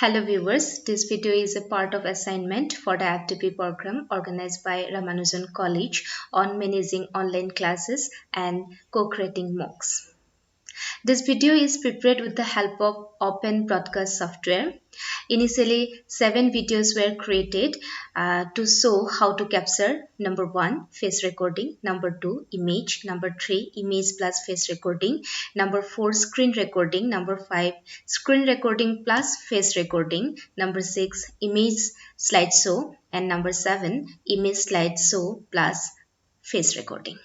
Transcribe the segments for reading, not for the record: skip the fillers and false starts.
Hello viewers, this video is a part of assignment for the FTP program organized by Ramanujan College on managing online classes and co-creating MOOCs. This video is prepared with the help of Open Broadcast software. Initially, 7 videos were created to show how to capture number 1, face recording, number 2, image, number 3, image plus face recording, number 4, screen recording, number 5, screen recording plus face recording, number 6, image slideshow, and number 7, image slideshow plus face recording.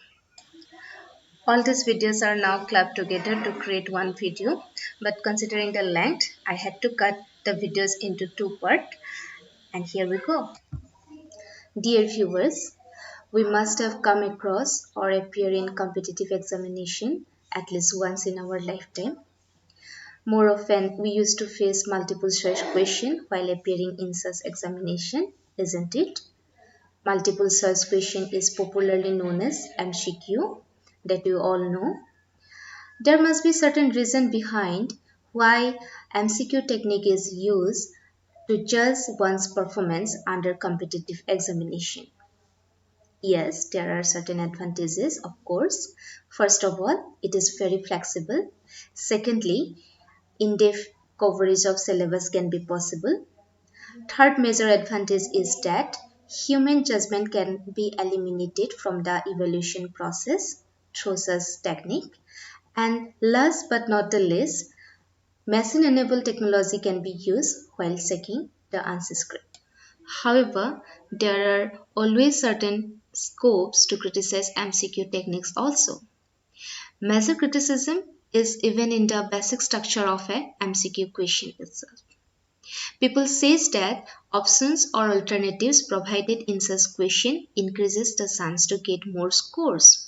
All these videos are now clubbed together to create one video, but considering the length, I had to cut the videos into 2 parts, and here we go. Dear viewers, we must have come across or appear in competitive examination at least once in our lifetime. More often, we used to face multiple choice question while appearing in such examination, isn't it? Multiple choice question is popularly known as MCQ, that you all know. There must be certain reason behind why MCQ technique is used to judge one's performance under competitive examination. Yes, there are certain advantages, of course. First of all, it is very flexible. Secondly, in-depth coverage of syllabus can be possible. Third major advantage is that human judgment can be eliminated from the evaluation process through such technique. And last but not the least, machine-enabled technology can be used while checking the answer script. However, there are always certain scopes to criticize MCQ techniques also. Major criticism is even in the basic structure of a MCQ question itself. People say that options or alternatives provided in such question increases the chance to get more scores.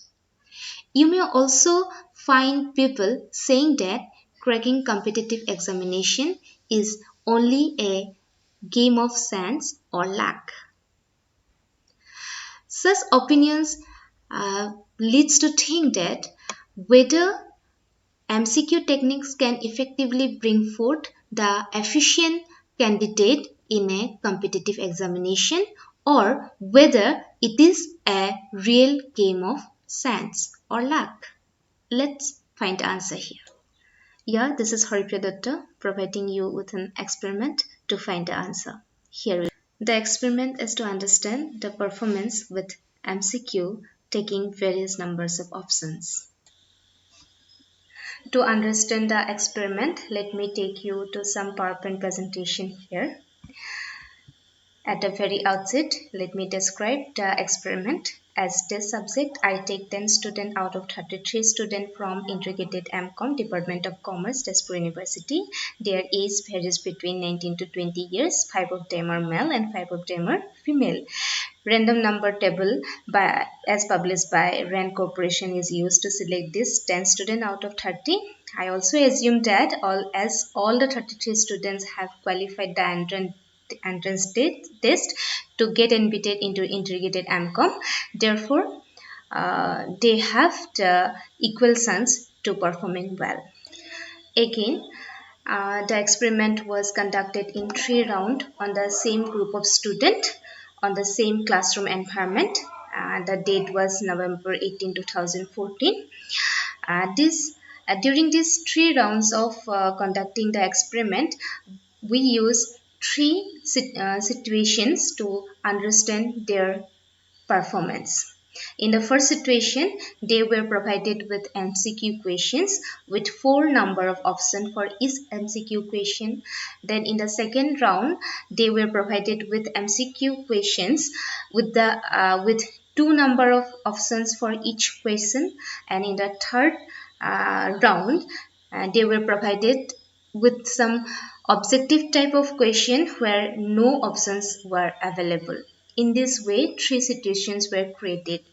You may also find people saying that cracking competitive examination is only a game of chance or luck. Such opinions leads to think that whether MCQ techniques can effectively bring forth the efficient candidate in a competitive examination or whether it is a real game of chance or luck. Let's find the answer here. Yeah, this is Haripriya Datta providing you with an experiment to find the answer. Here, the experiment is to understand the performance with MCQ taking various numbers of options. To understand the experiment, let me take you to some PowerPoint presentation here. At the very outset, let me describe the experiment. As test subject, I take 10 students out of 33 students from Integrated MCOM, Department of Commerce, Tezpur University. Their age varies between 19 to 20 years. 5 of them are male and 5 of them are female. Random number table as published by RAND Corporation is used to select this 10 students out of 30. I also assume that all the 33 students have qualified the entrance test to get admitted into Integrated MCOM. Therefore, they have the equal chance to performing well. Again, the experiment was conducted in 3 rounds on the same group of students on the same classroom environment. The date was November 18, 2014. During these 3 rounds of conducting the experiment, we use 3 situations to understand their performance. In the first situation, they were provided with MCQ questions with 4 number of options for each MCQ question. Then in the second round, they were provided with MCQ questions with 2 number of options for each question. And in the third round, they were provided with some objective type of question where no options were available. In this way, 3 situations were created.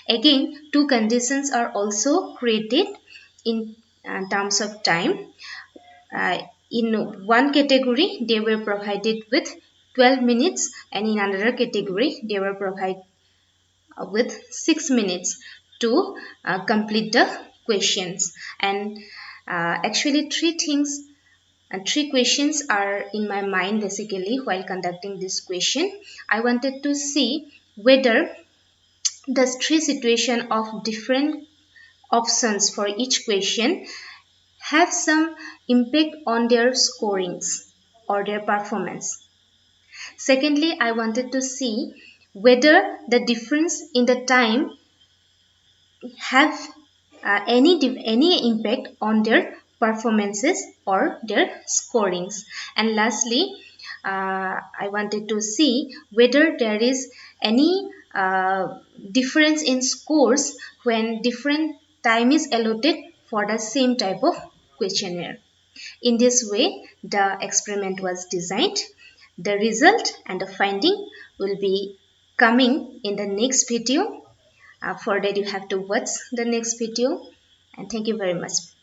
Again, 2 conditions are also created in terms of time. In one category, they were provided with 12 minutes and in another category, they were provided with 6 minutes to complete the questions. And actually 3 things And three questions are in my mind basically while conducting this question. I wanted to see whether the three situation of different options for each question have some impact on their scorings or their performance. Secondly, I wanted to see whether the difference in the time have any impact on their performances or their scorings. And lastly, I wanted to see whether there is any difference in scores when different time is allotted for the same type of questionnaire. In this way, the experiment was designed. The result and the finding will be coming in the next video. For that, you have to watch the next video. And thank you very much.